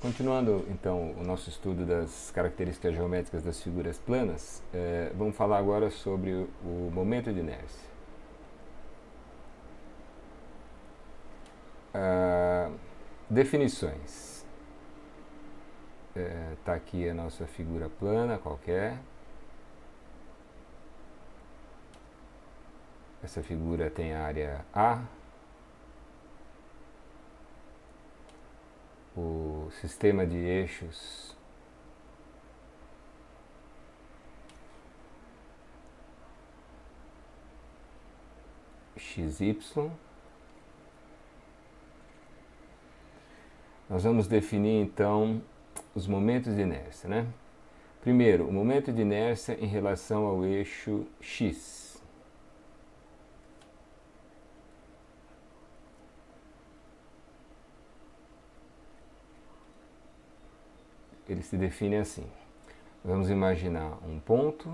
Continuando então o nosso estudo das características geométricas das figuras planas, vamos falar agora sobre o momento de inércia. Definições. Está aqui a nossa figura plana qualquer. Essa figura tem área A. O sistema de eixos XY. Nós vamos definir então os momentos de inércia, né? Primeiro, o momento de inércia em relação ao eixo X. Ele se define assim. Vamos imaginar um ponto.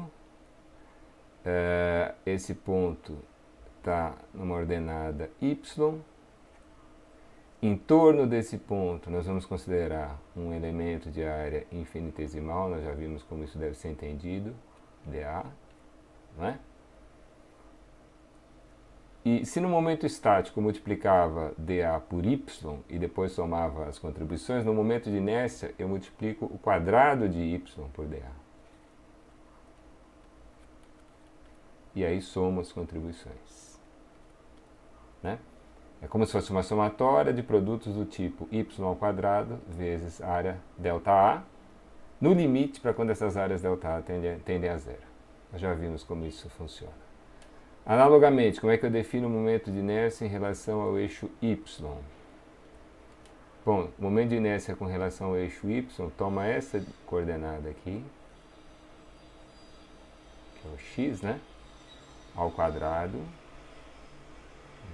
Esse ponto está numa ordenada Y. Em torno desse ponto, nós vamos considerar um elemento de área infinitesimal. Nós já vimos como isso deve ser entendido. dA, não é? E se no momento estático eu multiplicava dA por y e depois somava as contribuições, no momento de inércia eu multiplico o quadrado de y por dA. E aí somo as contribuições. Né? É como se fosse uma somatória de produtos do tipo y ao quadrado vezes área ΔA, no limite para quando essas áreas ΔA tendem a zero. Nós já vimos como isso funciona. Analogamente, como é que eu defino o momento de inércia em relação ao eixo Y? Bom, o momento de inércia com relação ao eixo Y toma essa coordenada aqui, que é o x, né? Ao quadrado,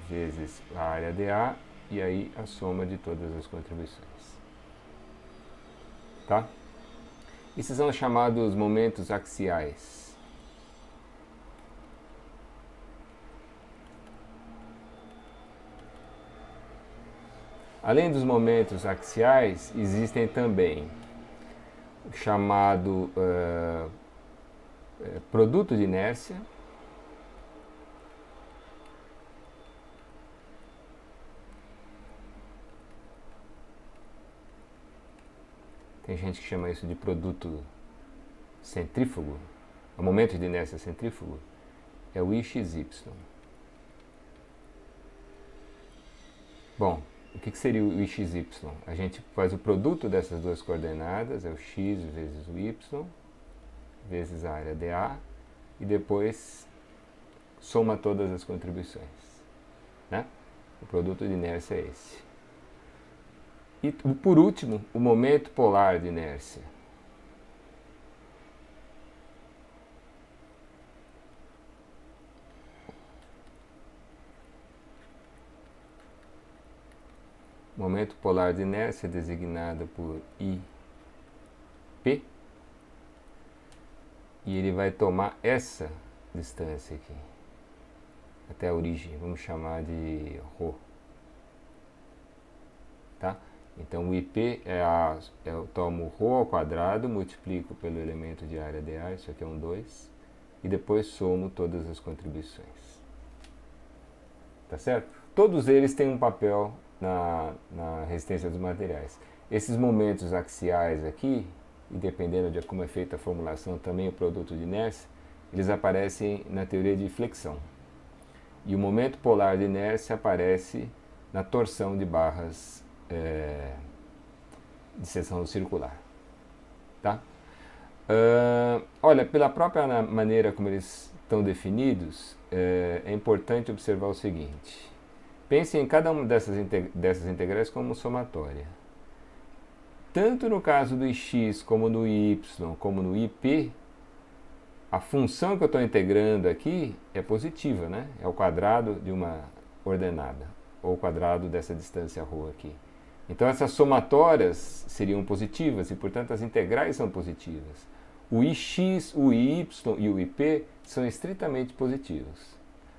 vezes a área dA, e aí a soma de todas as contribuições. Tá? Esses são os chamados momentos axiais. Além dos momentos axiais, existem também o chamado produto de inércia, tem gente que chama isso de produto centrífugo, o momento de inércia centrífugo é o IXY. Bom, o que seria o IXY? A gente faz o produto dessas duas coordenadas, é o x vezes o y, vezes a área dA, e depois soma todas as contribuições. Né? O produto de inércia é esse. E, por último, o momento polar de inércia. Momento polar de inércia designado por IP, e ele vai tomar essa distância aqui, até a origem, vamos chamar de ρ. Tá? Então o IP eu tomo ρ ao quadrado, multiplico pelo elemento de área dA, isso aqui é um 2, e depois somo todas as contribuições. Tá certo? Todos eles têm um papel na resistência dos materiais. Esses momentos axiais aqui, e dependendo de como é feita a formulação também o produto de inércia, eles aparecem na teoria de flexão. E o momento polar de inércia aparece na torção de barras de seção circular. Tá? Olha, pela própria maneira como eles estão definidos, é importante observar o seguinte. Pense em cada uma dessas integrais como somatória. Tanto no caso do x, como no y, como no ip, a função que eu estou integrando aqui é positiva, né? É o quadrado de uma ordenada, ou o quadrado dessa distância ρ aqui. Então essas somatórias seriam positivas e, portanto, as integrais são positivas. O ix, o y e o ip são estritamente positivos.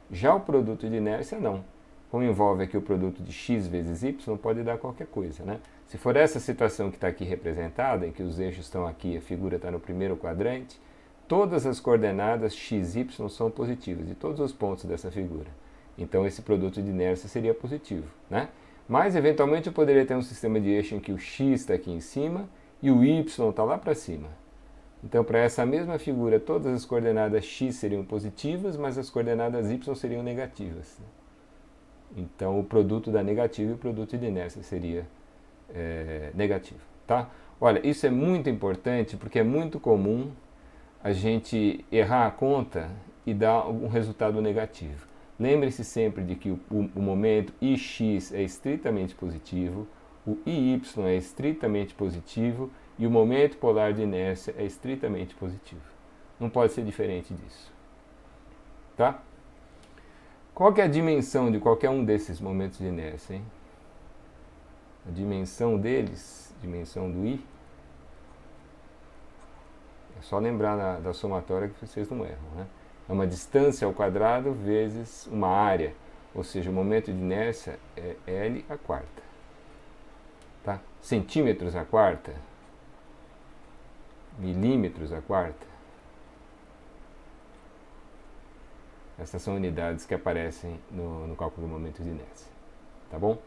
Já o produto de inércia, não. Como envolve aqui o produto de x vezes y, pode dar qualquer coisa, né? Se for essa situação que está aqui representada, em que os eixos estão aqui, a figura está no primeiro quadrante, todas as coordenadas x, y são positivas, de todos os pontos dessa figura. Então esse produto de inércia seria positivo, né? Mas eventualmente eu poderia ter um sistema de eixo em que o x está aqui em cima e o y está lá para cima. Então para essa mesma figura todas as coordenadas x seriam positivas, mas as coordenadas y seriam negativas. Então o produto da negativa e o produto de inércia seria negativo, tá? Olha, isso é muito importante porque é muito comum a gente errar a conta e dar um resultado negativo. Lembre-se sempre de que o momento Ix é estritamente positivo, o Iy é estritamente positivo e o momento polar de inércia é estritamente positivo. Não pode ser diferente disso, tá? Qual que é a dimensão de qualquer um desses momentos de inércia, hein? A dimensão deles, dimensão do I, é só lembrar da somatória que vocês não erram, né? É uma distância ao quadrado vezes uma área, ou seja, o momento de inércia é L à quarta. Tá? Centímetros à quarta, milímetros à quarta. Essas são unidades que aparecem no cálculo do momento de inércia. Tá bom?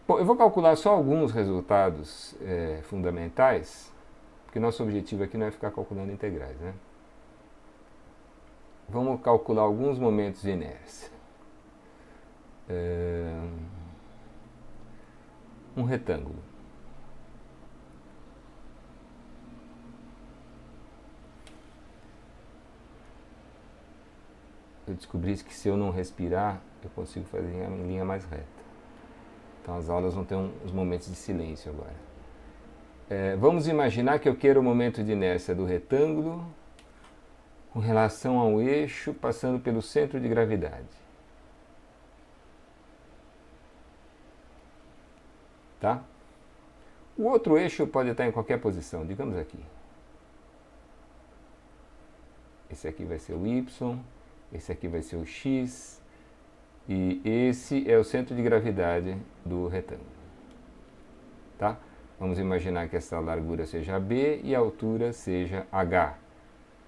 Bom, eu vou calcular só alguns resultados fundamentais, porque nosso objetivo aqui não é ficar calculando integrais, né? Vamos calcular alguns momentos de inércia. Um retângulo. Eu descobri que se eu não respirar, eu consigo fazer em linha mais reta. Então as aulas vão ter uns momentos de silêncio agora. Vamos imaginar que eu quero o momento de inércia do retângulo com relação ao eixo passando pelo centro de gravidade. Tá? O outro eixo pode estar em qualquer posição, digamos aqui. Esse aqui vai ser o Y, esse aqui vai ser o X, e esse é o centro de gravidade do retângulo. Tá? Vamos imaginar que essa largura seja B e a altura seja H.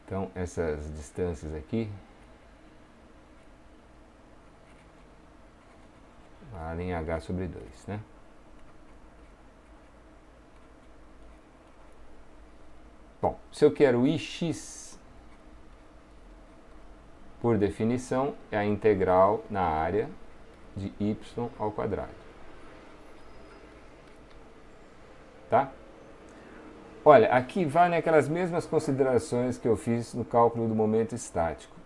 Então, essas distâncias aqui valem H sobre 2, né? Bom, se eu quero Ix, por definição, é a integral na área de y ao quadrado. Tá? Olha, aqui valem aquelas mesmas considerações que eu fiz no cálculo do momento estático.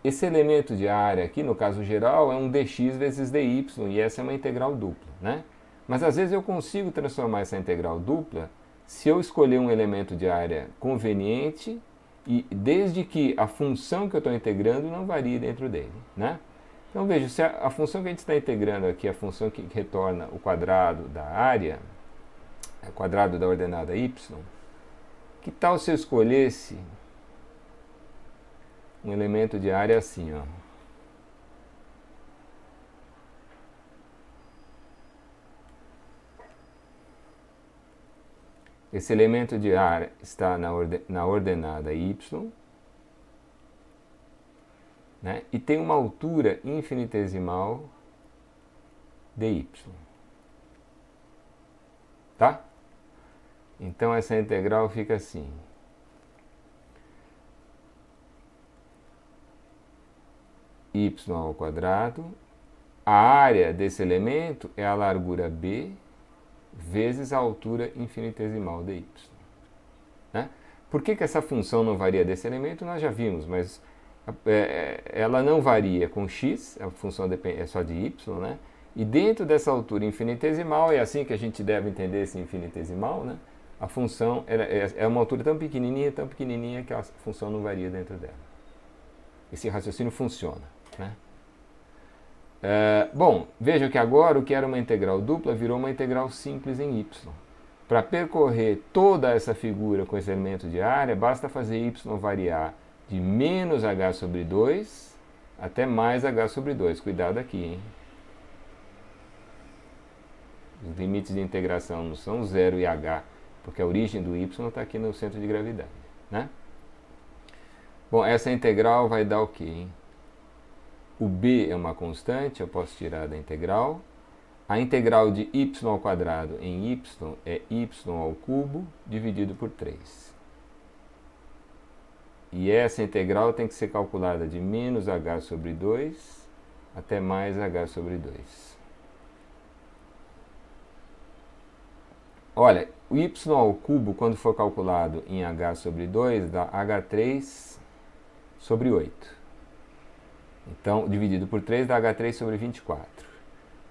Esse elemento de área aqui, no caso geral, é um dx vezes dy, e essa é uma integral dupla, né? Mas às vezes eu consigo transformar essa integral dupla se eu escolher um elemento de área conveniente e desde que a função que eu estou integrando não varie dentro dele, né? Então veja, se a função que a gente está integrando aqui, a função que retorna o quadrado da área, o quadrado da ordenada y, que tal se eu escolhesse um elemento de área assim, ó? Esse elemento de área está na ordenada y, né? E tem uma altura infinitesimal dy. Tá? Então essa integral fica assim. Y ao quadrado. A área desse elemento é a largura b vezes a altura infinitesimal dy. Né? Por que essa função não varia desse elemento? Nós já vimos, mas ela não varia com x, a função é só de y, né? E dentro dessa altura infinitesimal, é assim que a gente deve entender esse infinitesimal, né? A função é uma altura tão pequenininha que a função não varia dentro dela. Esse raciocínio funciona, né? Bom, vejam que agora o que era uma integral dupla virou uma integral simples em y. Para percorrer toda essa figura com esse elemento de área, basta fazer y variar de menos h sobre 2 até mais h sobre 2. Cuidado aqui, hein? Os limites de integração não são 0 e h, porque a origem do y está aqui no centro de gravidade, né? Bom, essa integral vai dar o quê, hein? O b é uma constante, eu posso tirar da integral. A integral de y ao quadrado em y é y ao cubo dividido por 3. E essa integral tem que ser calculada de menos h sobre 2 até mais h sobre 2. Olha, o y ao cubo, quando for calculado em h sobre 2, dá h3 sobre 8. Então, dividido por 3 dá h3 sobre 24.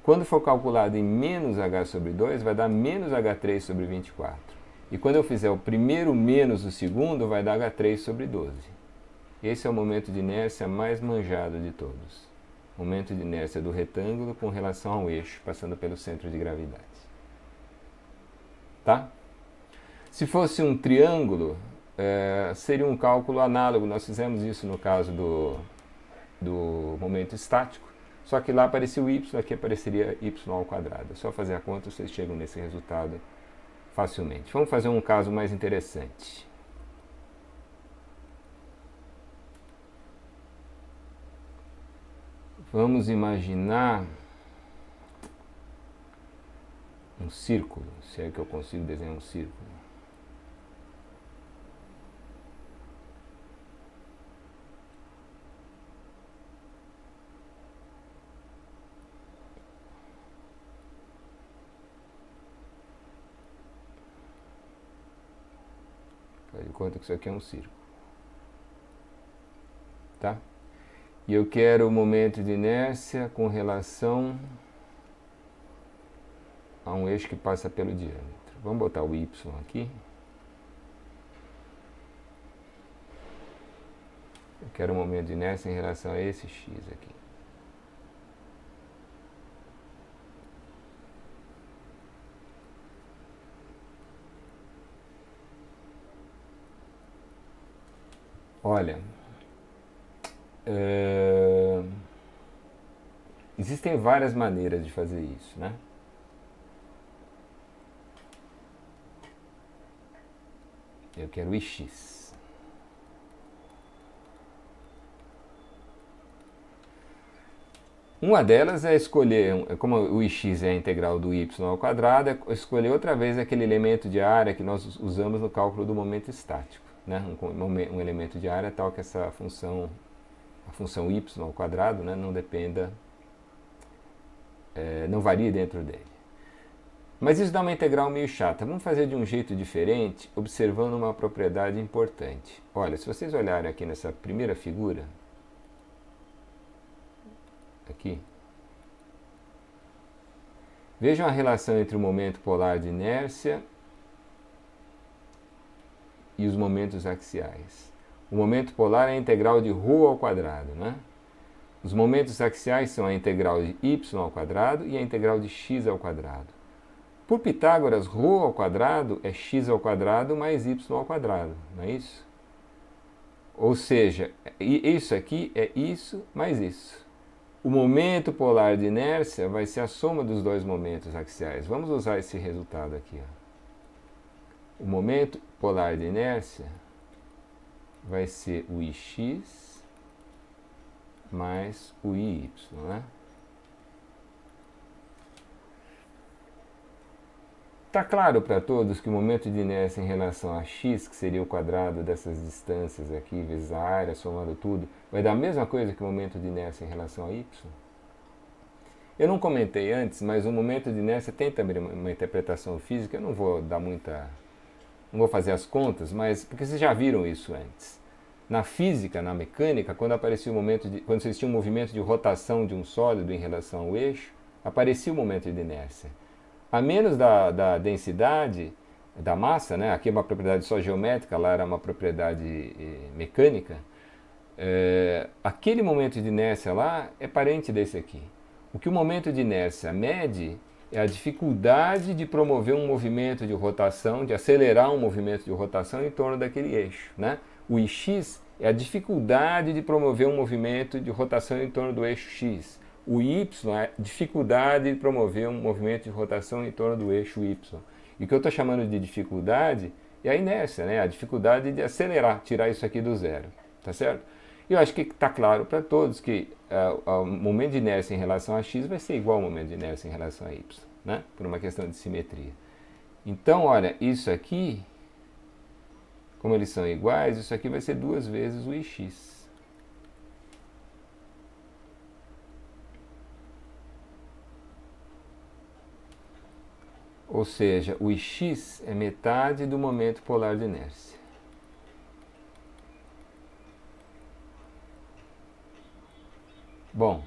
Quando for calculado em menos h sobre 2, vai dar menos h3 sobre 24. E quando eu fizer o primeiro menos o segundo, vai dar h3 sobre 12. Esse é o momento de inércia mais manjado de todos. Momento de inércia do retângulo com relação ao eixo, passando pelo centro de gravidade. Tá? Se fosse um triângulo, seria um cálculo análogo. Nós fizemos isso no caso do momento estático. Só que lá aparecia o y, aqui apareceria y ao quadrado. É só fazer a conta, vocês chegam nesse resultado facilmente. Vamos fazer um caso mais interessante. Vamos imaginar um círculo, se é que eu consigo desenhar um círculo. Faz de conta que isso aqui é um círculo. Tá? E eu quero o momento de inércia com relação a um eixo que passa pelo diâmetro. Vamos botar o y aqui. Eu quero o momento de inércia em relação a esse x aqui. Olha, existem várias maneiras de fazer isso, né? Eu quero o ix. Uma delas é escolher, como o ix é a integral do y ao quadrado, é escolher outra vez aquele elemento de área que nós usamos no cálculo do momento estático. Né? Um elemento de área tal que essa função, a função y ao quadrado, né, não dependa, não varie dentro dele. Mas isso dá uma integral meio chata. Vamos fazer de um jeito diferente, observando uma propriedade importante. Olha, se vocês olharem aqui nessa primeira figura, aqui, vejam a relação entre o momento polar de inércia e os momentos axiais. O momento polar é a integral de ρ ao quadrado, né? Os momentos axiais são a integral de y ao quadrado e a integral de x ao quadrado. Por Pitágoras, ρ ao quadrado é x ao quadrado mais y ao quadrado, não é isso? Ou seja, isso aqui é isso mais isso. O momento polar de inércia vai ser a soma dos dois momentos axiais. Vamos usar esse resultado aqui, ó. O momento polar de inércia vai ser o ix mais o iy, né? Está claro para todos que o momento de inércia em relação a x, que seria o quadrado dessas distâncias aqui, vezes a área, somando tudo, vai dar a mesma coisa que o momento de inércia em relação a y? Eu não comentei antes, mas o momento de inércia tem também uma interpretação física, eu não vou dar muita... Não vou fazer as contas, mas porque vocês já viram isso antes. Na física, na mecânica, quando aparecia o momento de, quando vocês tinham um movimento de rotação de um sólido em relação ao eixo, aparecia o momento de inércia. A menos da densidade da massa, né? Aqui é uma propriedade só geométrica, lá era uma propriedade mecânica, aquele momento de inércia lá é parente desse aqui. O que o momento de inércia mede é a dificuldade de promover um movimento de rotação, de acelerar um movimento de rotação em torno daquele eixo, né? O ix é a dificuldade de promover um movimento de rotação em torno do eixo x. O y é dificuldade de promover um movimento de rotação em torno do eixo y. E o que eu estou chamando de dificuldade é a inércia, né? A dificuldade de acelerar, tirar isso aqui do zero, tá certo? E eu acho que está claro para todos que o momento de inércia em relação a x vai ser igual ao momento de inércia em relação a y, né? Por uma questão de simetria. Então, olha, isso aqui, como eles são iguais, isso aqui vai ser 2 vezes o ix. Ou seja, o ix é metade do momento polar de inércia. Bom,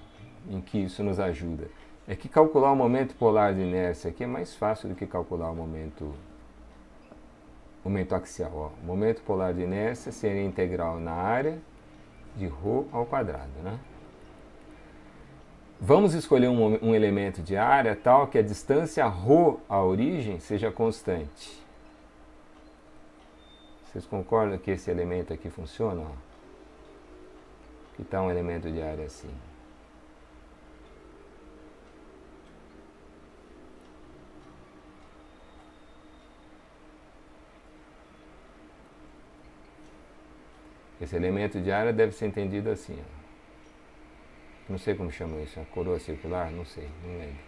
em que isso nos ajuda? É que calcular o momento polar de inércia aqui é mais fácil do que calcular o momento axial. Ó. O momento polar de inércia seria integral na área de ρ ao quadrado, né? Vamos escolher um elemento de área tal que a distância ρ à origem seja constante. Vocês concordam que esse elemento aqui funciona? Ó? Que tal um elemento de área assim? Esse elemento de área deve ser entendido assim. Ó. Não sei como chama isso, a coroa circular? Não sei, não lembro.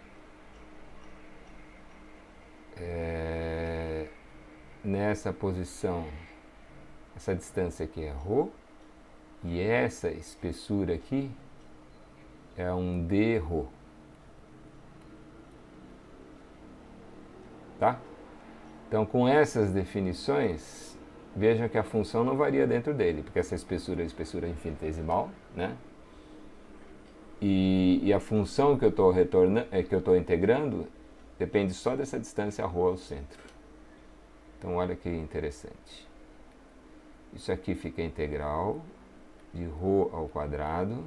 Nessa posição, essa distância aqui é ρ, e essa espessura aqui é um dρ. Tá? Então, com essas definições, vejam que a função não varia dentro dele, porque essa espessura é espessura infinitesimal, né? E a função que eu estou integrando depende só dessa distância ρ ao centro. Então, olha que interessante. Isso aqui fica integral de ρ ao quadrado.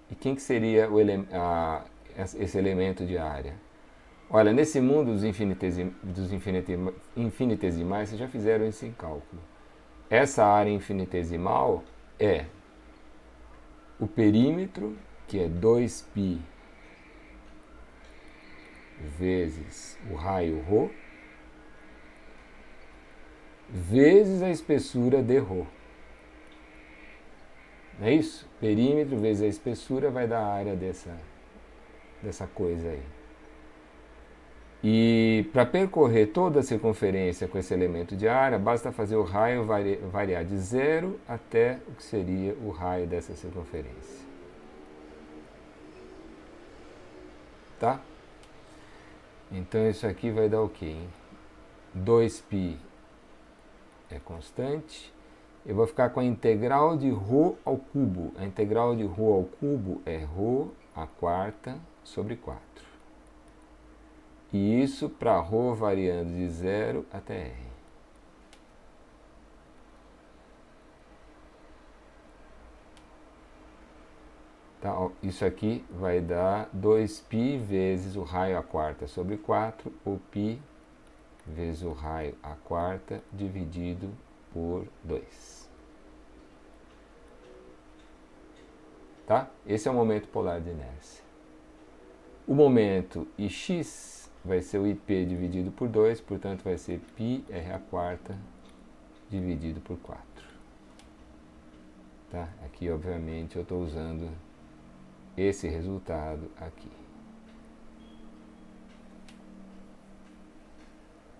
E quem que seria esse elemento de área? Olha, nesse mundo dos infinitesimais, vocês já fizeram esse cálculo. Essa área infinitesimal é o perímetro, que é 2π vezes o raio ρ, vezes a espessura dρ. Não é isso? Perímetro vezes a espessura vai dar a área dessa coisa aí. E para percorrer toda a circunferência com esse elemento de área, basta fazer o raio variar de 0 até o que seria o raio dessa circunferência. Tá? Então isso aqui vai dar o quê? 2π é constante. Eu vou ficar com a integral de ρ ao cubo. A integral de ρ ao cubo é ρ a quarta sobre 4. E isso para ρ variando de 0 até r. Tá, ó, isso aqui vai dar 2π vezes o raio a quarta sobre 4, ou π vezes o raio a quarta dividido por 2. Tá? Esse é o momento polar de inércia. O momento ix vai ser o ip dividido por 2, portanto vai ser πr a quarta dividido por 4. Tá? Aqui, obviamente, eu estou usando esse resultado aqui.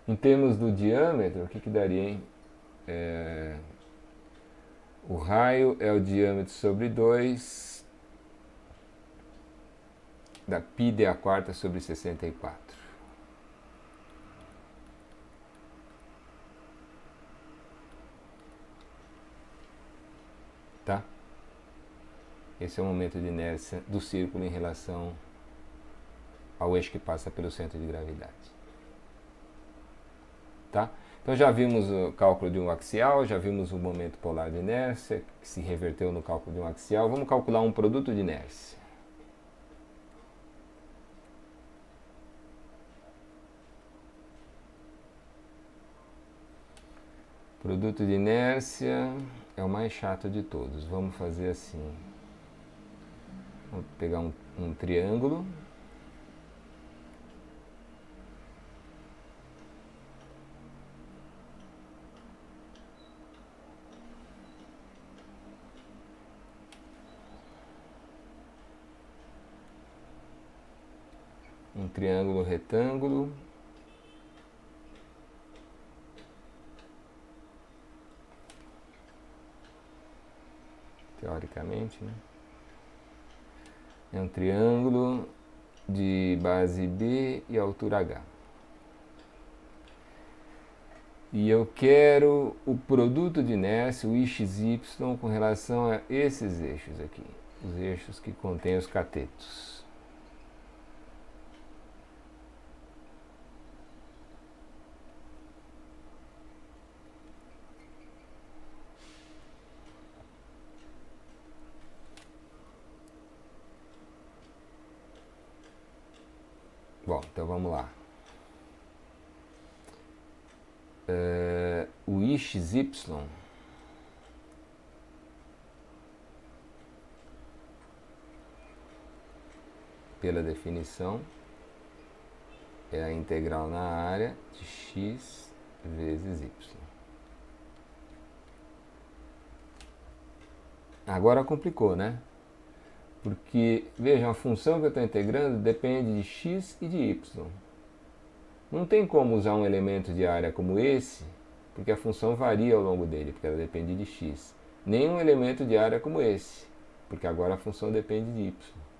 Em termos do diâmetro, o que daria, hein? O raio é o diâmetro sobre 2 da πd a quarta sobre 64. Tá? Esse é o momento de inércia do círculo em relação ao eixo que passa pelo centro de gravidade. Tá? Então já vimos o cálculo de um axial, já vimos o momento polar de inércia, que se reverteu no cálculo de um axial. Vamos calcular um produto de inércia. Produto de inércia é o mais chato de todos. Vamos fazer assim. Vamos pegar um triângulo. Um triângulo retângulo. Teoricamente, né? É um triângulo de base B e altura H. E eu quero o produto de inércia, o IXY, com relação a esses eixos aqui. Os eixos que contêm os catetos. Bom, então vamos lá. O IXY pela definição é a integral na área de x vezes y. Agora complicou, né? Porque, vejam, a função que eu estou integrando depende de x e de y. Não tem como usar um elemento de área como esse, porque a função varia ao longo dele, porque ela depende de x. Nem um elemento de área como esse, porque agora a função depende de y.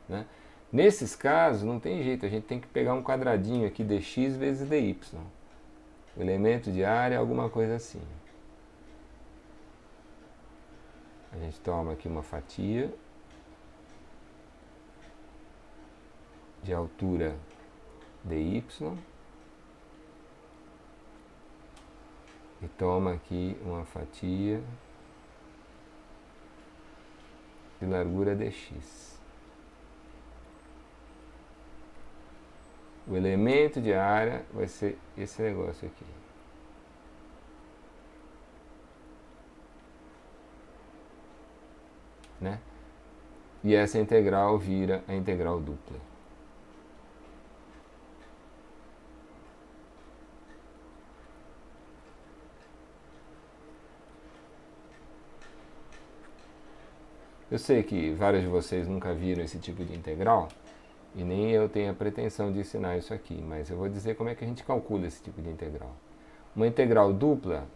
Né? Nesses casos, não tem jeito, a gente tem que pegar um quadradinho aqui, dx vezes dy. O elemento de área é alguma coisa assim. A gente toma aqui uma fatia de altura dy e toma aqui uma fatia de largura dx. O elemento de área vai ser esse negócio aqui. Né? E essa integral vira a integral dupla. Eu sei que vários de vocês nunca viram esse tipo de integral, e nem eu tenho a pretensão de ensinar isso aqui, mas eu vou dizer como é que a gente calcula esse tipo de integral. Uma integral dupla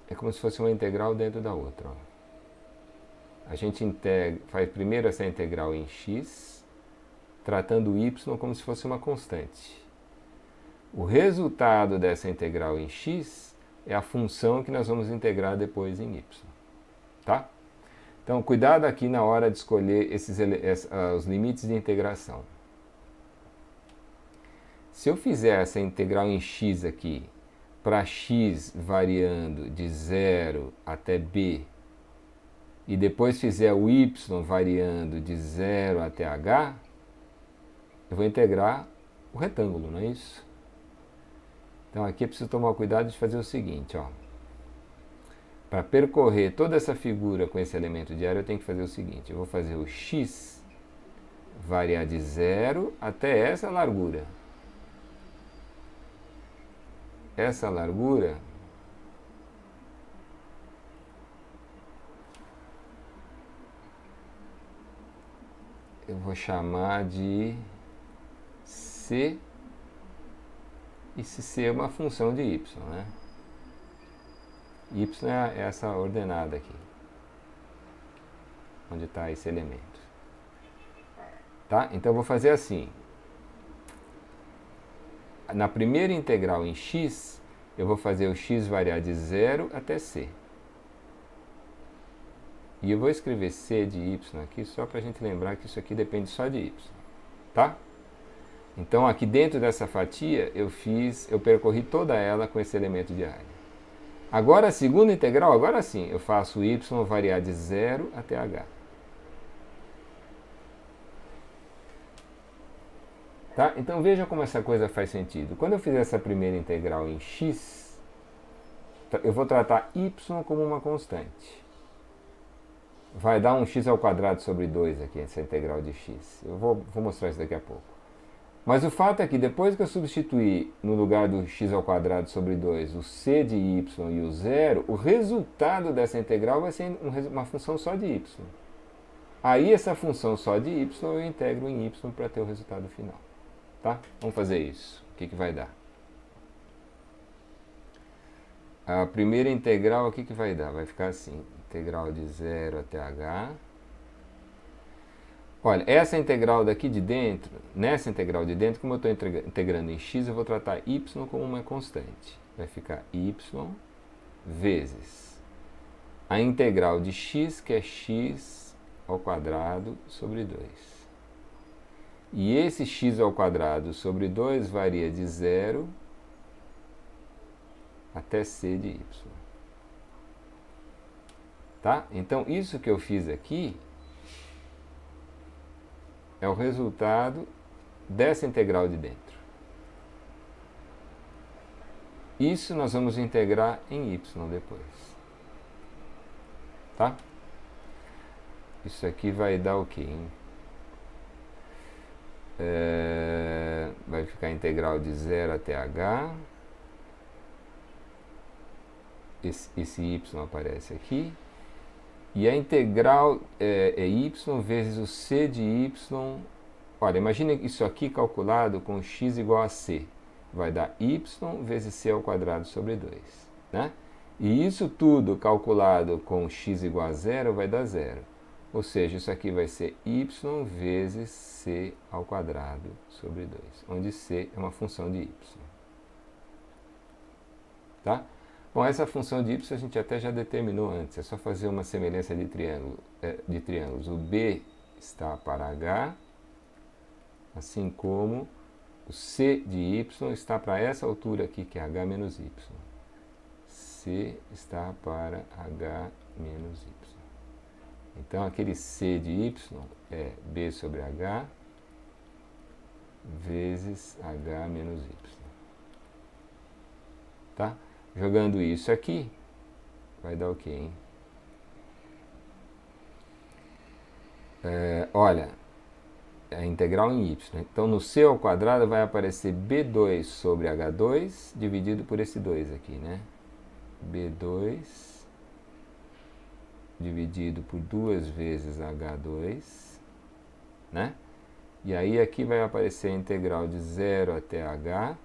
é como se fosse uma integral dentro da outra. Ó. A gente faz primeiro essa integral em x, tratando o y como se fosse uma constante. O resultado dessa integral em x é a função que nós vamos integrar depois em y. Tá? Então, cuidado aqui na hora de escolher os limites de integração. Se eu fizer essa integral em x aqui, para x variando de 0 até b, e depois fizer o y variando de 0 até h, eu vou integrar o retângulo, não é isso? Então aqui eu preciso tomar cuidado de fazer o seguinte, ó. Para percorrer toda essa figura com esse elemento de área, eu tenho que fazer o seguinte, eu vou fazer o x variar de 0 até essa largura. Essa largura eu vou chamar de c, e se c é uma função de y, né? Y é essa ordenada aqui, onde está esse elemento. Tá? Então eu vou fazer assim. Na primeira integral em x, eu vou fazer o x variar de 0 até c. E eu vou escrever c de y aqui, só para a gente lembrar que isso aqui depende só de y. Tá? Então aqui dentro dessa fatia, eu percorri toda ela com esse elemento de área. Agora a segunda integral, agora sim, eu faço o y variar de 0 até h. Tá? Então veja como essa coisa faz sentido. Quando eu fizer essa primeira integral em x, eu vou tratar y como uma constante. vai dar um x ao quadrado sobre 2 aqui, essa integral de x. Eu vou mostrar isso daqui a pouco. Mas o fato é que depois que eu substituir no lugar do x ao quadrado sobre 2 o c de y e o zero, o resultado dessa integral vai ser uma função só de y. Aí essa função só de y eu integro em y para ter o resultado final. Tá? Vamos fazer isso. O que vai dar? A primeira integral, o que vai dar? Vai ficar assim, integral de 0 até h. Olha, essa integral daqui de dentro, nessa integral de dentro, como eu estou integrando em x, eu vou tratar y como uma constante. Vai ficar y vezes a integral de x, que é x ao quadrado sobre 2. E esse x ao quadrado sobre 2 varia de 0 até c de y. Tá? Então, isso que eu fiz aqui é o resultado dessa integral de dentro. Isso nós vamos integrar em y depois. Tá? Isso aqui vai dar o quê, hein? Vai ficar a integral de 0 até h. Esse y aparece aqui. E a integral é y vezes o c de y. Olha, imagina isso aqui calculado com x igual a c. Vai dar y vezes c ao quadrado sobre 2. Né? E isso tudo calculado com x igual a 0 vai dar 0. Ou seja, isso aqui vai ser y vezes c ao quadrado sobre 2. Onde c é uma função de y. Tá? Bom, essa função de y a gente até já determinou antes, é só fazer uma semelhança de triângulos. O B está para H, assim como o C de y está para essa altura aqui, que é H menos y. C está para H menos y. Então, aquele C de y é B sobre H vezes H menos y. Tá? Jogando isso aqui, vai dar o quê, hein? Olha, a integral em y. Então, no c ao quadrado vai aparecer b2 sobre h2 dividido por esse 2 aqui, né? b2 dividido por 2 vezes h2, né? E aí aqui vai aparecer a integral de 0 até h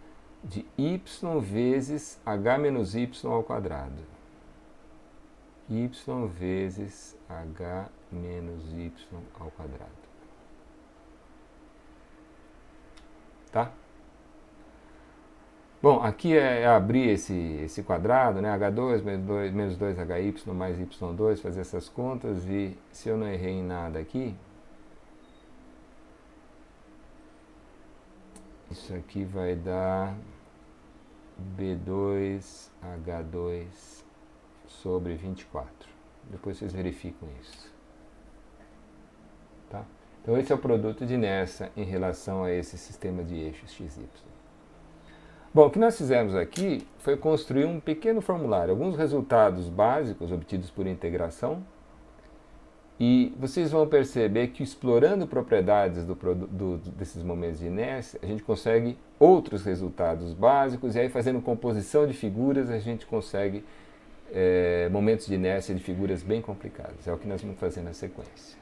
de y vezes h menos y ao quadrado. Y vezes h menos y ao quadrado. Tá? Bom, aqui é abrir esse quadrado, né? H2 menos 2hy mais y2, fazer essas contas, e se eu não errei em nada aqui, isso aqui vai dar B2H2 sobre 24. Depois vocês verificam isso. Tá? Então esse é o produto de inércia em relação a esse sistema de eixos XY. Bom, o que nós fizemos aqui foi construir um pequeno formulário, alguns resultados básicos obtidos por integração, e vocês vão perceber que explorando propriedades desses momentos de inércia, a gente consegue outros resultados básicos, e aí fazendo composição de figuras a gente consegue momentos de inércia de figuras bem complicadas. É o que nós vamos fazer na sequência.